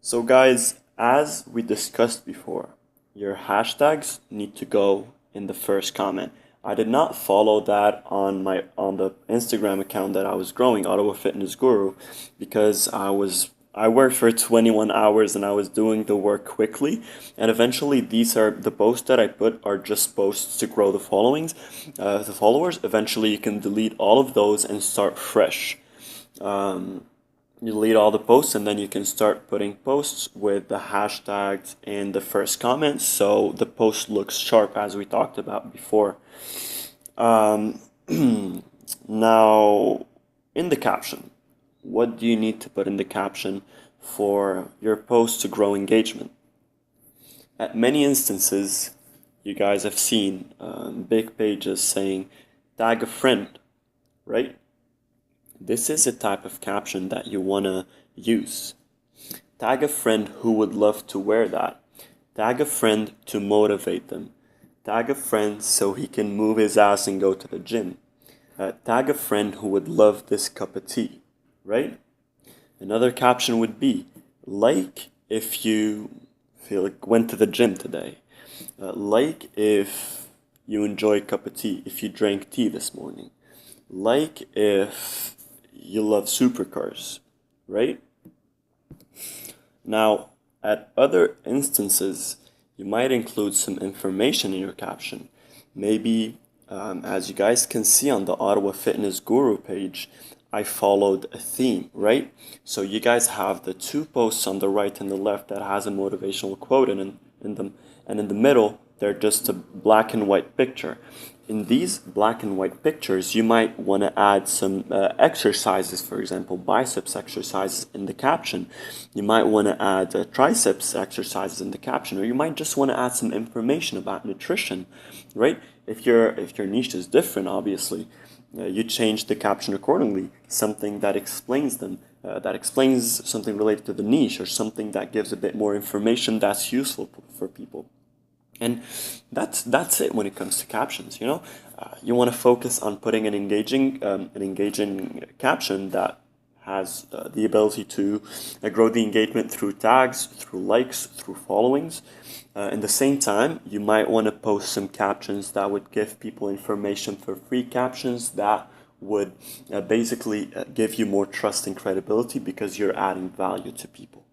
So guys, as we discussed before, your hashtags need to go in the first comment. I did not follow that on the Instagram account that I was growing, Ottawa Fitness Guru, because I worked for 21 hours and I was doing the work quickly, and eventually these are the posts that I put are just posts to grow the followers. Eventually you can delete all of those and start fresh. You delete all the posts and then you can start putting posts with the hashtags in the first comment so the post looks sharp as we talked about before. Um, Now, in the caption, what do you need to put in the caption for your post to grow engagement? At many instances, you guys have seen big pages saying, tag a friend, right? This is a type of caption that you want to use. Tag a friend who would love to wear that. Tag a friend to motivate them. Tag a friend so he can move his ass and go to the gym. Tag a friend who would love this cup of tea, right? Another caption would be, like if you feel like went to the gym today. Like if you enjoy a cup of tea, if you drank tea this morning. Like if you love supercars, right? Now, at other instances, you might include some information in your caption. Maybe, as you guys can see on the Ottawa Fitness Guru page, I followed a theme, right? So you guys have the two posts on the right and the left that has a motivational quote in them, and in the middle, they're just a black and white picture. In these black and white pictures, you might want to add some exercises, for example, biceps exercises in the caption. You might want to add triceps exercises in the caption, or you might just want to add some information about nutrition, right? If your niche is different, obviously, you change the caption accordingly. Something that explains them, that explains something related to the niche, or something that gives a bit more information that's useful for people. And that's it when it comes to captions. You want to focus on putting an engaging caption that has the ability to grow the engagement through tags, through likes, through followings. In the same time, you might want to post some captions that would give people information for free, captions that would basically give you more trust and credibility because you're adding value to people.